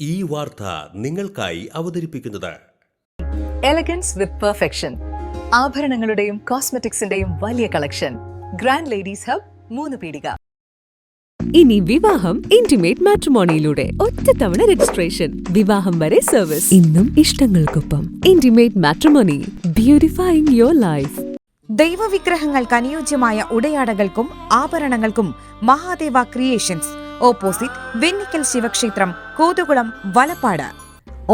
ഈ വാർത്ത നിങ്ങൾക്കായി അവതരിപ്പിക്കുന്നത് എലഗൻസ് വിത്ത് പെർഫെക്ഷൻ. ആഭരണങ്ങളുടെയും കോസ്മെറ്റിക്സിന്റെയും വലിയ കളക്ഷൻ. ഗ്രാൻഡ് ലേഡീസ് ഹബ്, 3 പീടിക. ഇനി വിവാഹം ഇന്റിമേറ്റ് മാട്രിമോണിയിലൂടെ ഒറ്റത്തവണ രജിസ്ട്രേഷൻ, വിവാഹം വരെ സർവീസ്. ഇന്നും ഇഷ്ടങ്ങൾക്കൊപ്പം ഇന്റിമേറ്റ് മാട്രിമോണി, ബ്യൂട്ടിഫൈയിങ് യുവർ ലൈഫ്. ദൈവവിഗ്രഹങ്ങൾക്ക് അനുയോജ്യമായ ഉടയാടകൾക്കും ആഭരണങ്ങൾക്കും മഹാദേവ ക്രിയേഷൻസ്, ഓപ്പോസിറ്റ് വെണ്ണിക്കൽ ശിവക്ഷേത്രം, കോതുകുളം, വലപ്പാട്.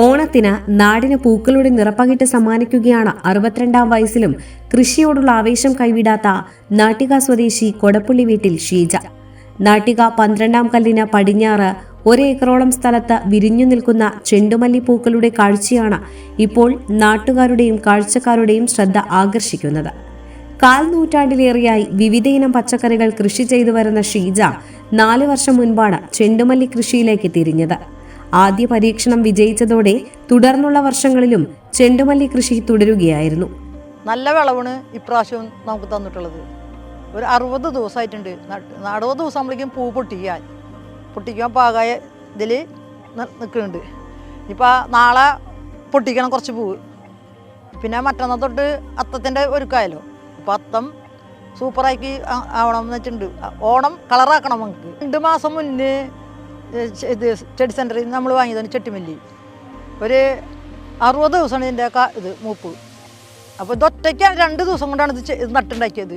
ഓണത്തിന് നാടിന് പൂക്കളുടെ നിറപ്പകിട്ട് സമ്മാനിക്കുകയാണ് 62-ാം വയസ്സിലും കൃഷിയോടുള്ള ആവേശം കൈവിടാത്ത നാട്ടിക സ്വദേശി കൊടപ്പുള്ളി വീട്ടിൽ ഷീജ. നാട്ടിക 12-ാം കല്ലിന് പടിഞ്ഞാറ് 1 ഏക്കറോളം സ്ഥലത്ത് വിരിഞ്ഞു നിൽക്കുന്ന ചെണ്ടുമല്ലി പൂക്കളുടെ കാഴ്ചയാണ് ഇപ്പോൾ നാട്ടുകാരുടെയും കാഴ്ചക്കാരുടെയും ശ്രദ്ധ ആകർഷിക്കുന്നത്. 1/4 നൂറ്റാണ്ടിലേറെയായി വിവിധയിനം പച്ചക്കറികൾ കൃഷി ചെയ്തു വരുന്ന ഷീജ 4 വർഷം മുൻപാണ് ചെണ്ടുമല്ലി കൃഷിയിലേക്ക് തിരിഞ്ഞത്. ആദ്യ പരീക്ഷണം വിജയിച്ചതോടെ തുടർന്നുള്ള വർഷങ്ങളിലും ചെണ്ടുമല്ലി കൃഷി തുടരുകയായിരുന്നു. നല്ല വിളവാണ് ഇപ്രാവശ്യം നമുക്ക് തന്നിട്ടുള്ളത്. ഒരു 60 ദിവസമായിട്ടുണ്ട്. 60 ദിവസം ആകുമ്പോഴേക്കും പൂ പൊട്ടിക്കാൻ പാകായ ഇതിൽ നിൽക്കുന്നുണ്ട്. ഇപ്പം നാളെ പൊട്ടിക്കണം കുറച്ച് പൂവ്. പിന്നെ മറ്റന്നാൾ തൊട്ട് അത്തത്തിൻ്റെ ഒരുക്കായല്ലോ. അപ്പോൾ അത്തം സൂപ്പറാക്കി ആവണം എന്ന് വെച്ചിട്ടുണ്ട്. ഓണം കളറാക്കണം നമുക്ക്. 2 മാസം മുന്നേ ഇത് ചെടി സെൻറ്ററിൽ നമ്മൾ വാങ്ങിയതാണ് ചെട്ടിമല്ലി. ഒരു 60 ദിവസമാണ് ഇതിൻ്റെ ഇത് മൂപ്പ്. അപ്പോൾ ഇതൊറ്റയ്ക്ക് 2 ദിവസം കൊണ്ടാണ് ഇത് നട്ടുണ്ടാക്കിയത്.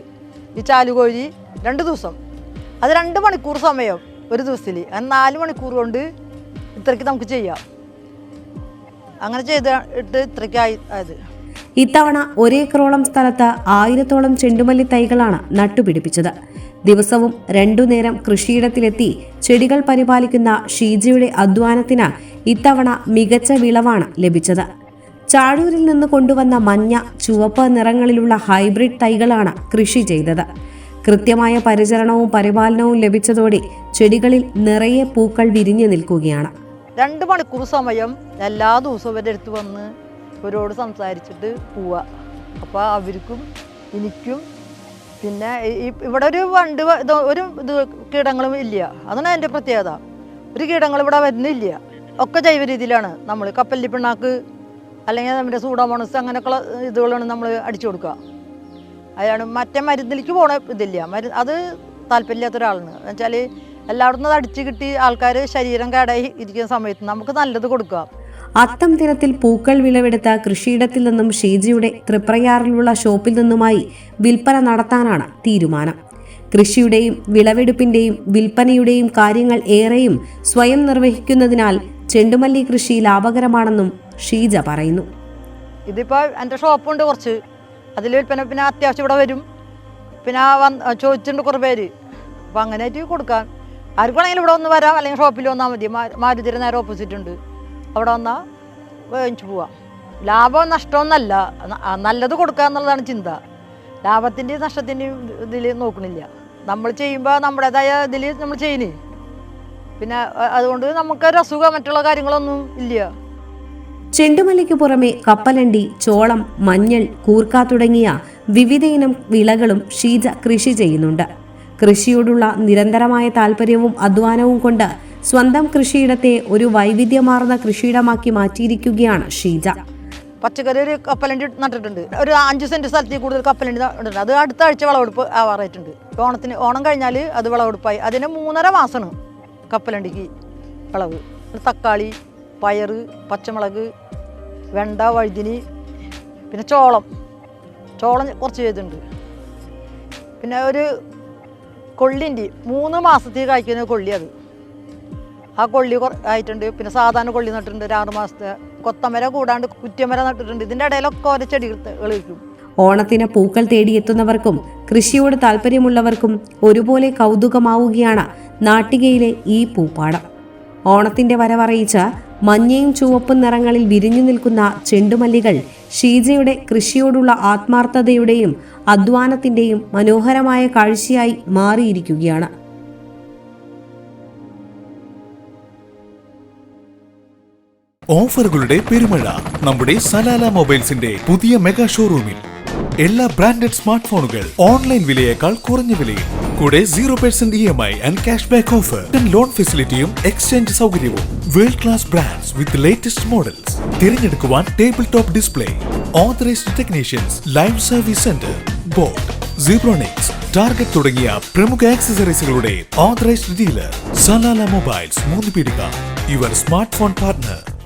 ഈ ചാലുകോഴി 2 ദിവസം, അത് 2 മണിക്കൂർ സമയം ഒരു ദിവസത്തിൽ. അങ്ങനെ 4 മണിക്കൂർ കൊണ്ട് ഇത്രയ്ക്ക് നമുക്ക് ചെയ്യാം. അങ്ങനെ ചെയ്തിട്ട് ഇത്രയ്ക്ക് ആയത്. ഇത്തവണ 1 ഏക്കറോളം സ്ഥലത്ത് 1000-ഓളം ചെണ്ടുമല്ലി തൈകളാണ് നട്ടുപിടിപ്പിച്ചത്. ദിവസവും 2 നേരം കൃഷിയിടത്തിലെത്തി ചെടികൾ പരിപാലിക്കുന്ന ഷീജയുടെ അധ്വാനത്തിന് ഇത്തവണ മികച്ച വിളവാണ് ലഭിച്ചത്. ചാഴൂരിൽ നിന്ന് കൊണ്ടുവന്ന മഞ്ഞ, ചുവപ്പ് നിറങ്ങളിലുള്ള ഹൈബ്രിഡ് തൈകളാണ് കൃഷി ചെയ്തത്. കൃത്യമായ പരിചരണവും പരിപാലനവും ലഭിച്ചതോടെ ചെടികളിൽ നിറയെ പൂക്കൾ വിരിഞ്ഞു നിൽക്കുകയാണ്. 2 മണിക്കൂർ സമയം എല്ലാ ദിവസവും ഇവരുടെ അടുത്ത് വന്ന് ഇവരോട് സംസാരിച്ചിട്ട് പോവുക. അപ്പോൾ അവർക്കും എനിക്കും പിന്നെ ഇവിടെ ഒരു വണ്ട് ഒരു ഇത് കീടങ്ങളും ഇല്ല. അതാണ് അതിൻ്റെ പ്രത്യേകത. ഒരു കീടങ്ങൾ ഇവിടെ വരുന്നില്ല. ഒക്കെ ജൈവ രീതിയിലാണ്. നമ്മൾ കപ്പല്ലി പിണ്ണാക്ക് അല്ലെങ്കിൽ നമ്മുടെ സൂഡോമോണസ് അങ്ങനെയൊക്കെയുള്ള ഇതുകളാണ് നമ്മൾ അടിച്ചു കൊടുക്കുക. അതാണ് മറ്റേ മരുന്നിലേക്ക് പോണ ഇതില്ല. അത് താല്പര്യമില്ലാത്ത ഒരാളാണ്. എന്നുവെച്ചാൽ എല്ലായിടത്തും അത് അടിച്ചു കിട്ടി ആൾക്കാർ ശരീരം കേടായി ഇരിക്കുന്ന സമയത്ത് നമുക്ക് നല്ലത് കൊടുക്കുക. അത്തം ദിനത്തിൽ പൂക്കൾ വിളവെടുത്ത കൃഷിയിടത്തിൽ നിന്നും ഷീജയുടെ തൃപ്രയാറിലുള്ള ഷോപ്പിൽ നിന്നുമായി വിൽപ്പന നടത്താനാണ് തീരുമാനം. കൃഷിയുടെയും വിളവെടുപ്പിന്റെയും വിൽപ്പനയുടെയും കാര്യങ്ങൾ ഏറെയും സ്വയം നിർവഹിക്കുന്നതിനാൽ ചെണ്ടുമല്ലി കൃഷി ലാഭകരമാണെന്നും ഷീജ പറയുന്നു. ഇതിപ്പോൾ എൻ്റെ ഷോപ്പുണ്ട് കുറച്ച്, അതിൽ വിൽപ്പന പിന്നെ അത്യാവശ്യം ഇവിടെ വരും. പിന്നെ ചോദിച്ചിട്ടുണ്ട് കുറേ പേര്. അപ്പോൾ അങ്ങനെയായിട്ട് കൊടുക്കാൻ ആർക്കാണെങ്കിലും ഇവിടെ ഒന്ന് വരാം, അല്ലെങ്കിൽ ഷോപ്പിൽ വന്നാൽ മതി. മാരുതിയുടെ നേരെ ഓപ്പോസിറ്റ് ഉണ്ട്, അവിടെ വന്നാൽ വാങ്ങിച്ചു പോവാം. ലാഭവും നഷ്ടമൊന്നല്ല, നല്ലത് കൊടുക്കുക എന്നുള്ളതാണ് ചിന്ത. ലാഭത്തിൻ്റെയും നഷ്ടത്തിൻ്റെയും ഇതിൽ നോക്കണില്ല. നമ്മൾ ചെയ്യുമ്പോൾ നമ്മുടേതായ ഇതിൽ നമ്മൾ ചെയ്യുന്നു. പിന്നെ അതുകൊണ്ട് നമുക്കൊരു അസുഖം മറ്റുള്ള കാര്യങ്ങളൊന്നും ഇല്ല. ചെണ്ടുമല്ലിക്ക് പുറമെ കപ്പലണ്ടി, ചോളം, മഞ്ഞൾ, കൂർക്ക തുടങ്ങിയ വിവിധയിനം വിളകളും ഷീജ കൃഷി ചെയ്യുന്നുണ്ട്. കൃഷിയോടുള്ള നിരന്തരമായ താല്പര്യവും അധ്വാനവും കൊണ്ട് സ്വന്തം കൃഷിയിടത്തെ ഒരു വൈവിധ്യമാർന്ന കൃഷിയിടമാക്കി മാറ്റിയിരിക്കുകയാണ് ഷീജ. പച്ചക്കറി ഒരു കപ്പലണ്ടി നട്ടിട്ടുണ്ട്. ഒരു 5 സെൻറ്റ് സ്ഥലത്തിൽ കൂടുതൽ കപ്പലണ്ടി നട്ടിട്ടുണ്ട്. അത് അടുത്ത ആഴ്ച വിളവെടുപ്പ് ആവാറായിട്ടുണ്ട്. ഓണം കഴിഞ്ഞാൽ അത് വിളവെടുപ്പായി. അതിന് 3.5 മാസമാണ് കപ്പലണ്ടിക്ക് വിളവ്. തക്കാളി, പയറ്, പച്ചമുളക്, വെണ്ട, വഴുതിനി, പിന്നെ ചോളം കുറച്ച് ചെയ്തിട്ടുണ്ട്. പിന്നെ ഒരു കൊള്ളിൻ്റെ 3 മാസത്തിൽ കായ്ക്കുന്ന കൊള്ളി, അത് ആ കൊള്ളി ആയിട്ടുണ്ട്. പിന്നെ സാധാരണ കൊള്ളി നട്ടിട്ടുണ്ട്. ഒരു 6 മാസത്തെ കൊത്തമര കൂടാണ്ട് കുറ്റിയമര നട്ടിട്ടുണ്ട്. ഇതിൻ്റെ ഇടയിലൊക്കെ ഓരോ ചെടികൾ വയ്ക്കും. ഓണത്തിന് പൂക്കൾ തേടിയെത്തുന്നവർക്കും കൃഷിയോട് താല്പര്യമുള്ളവർക്കും ഒരുപോലെ കൗതുകമാവുകയാണ് നാട്ടികയിലെ ഈ പൂപ്പാടം. ഓണത്തിന്റെ വരവറിയിച്ച മഞ്ഞയും ചുവപ്പും നിറങ്ങളിൽ വിരിഞ്ഞു നിൽക്കുന്ന ചെണ്ടുമല്ലികൾ ഷീജയുടെ കൃഷിയോടുള്ള ആത്മാർത്ഥതയുടെയും അധ്വാനത്തിന്റെയും മനോഹരമായ കാഴ്ചയായി മാറിയിരിക്കുകയാണ്. ഓഫറുകളുടെ പെരുമഴ നമ്മുടെ സലാല മൊബൈൽസിന്റെ പുതിയ മെഗാ ഷോറൂമിൽ. എല്ലാ ബ്രാൻഡഡ് സ്മാർട്ട് ഫോണുകൾ ഓൺലൈൻ വിലയേക്കാൾ കുറഞ്ഞ വിലയിൽ. കൂടെ 0% EMI and cash back offer, loan ഫെസിലിറ്റിയും എക്സ്ചേഞ്ച് സൗകര്യവും. World class brands with latest models. തിരഞ്ഞെടുക്കുവാൻ table top display, authorised technicians, live service centre, boat, Zebronics, target തുടങ്ങിയ പ്രമുഖ ആക്സസറീസുകളുടെ authorised dealer. Salalah mobiles, Moonnupeedika, your smart phone partner.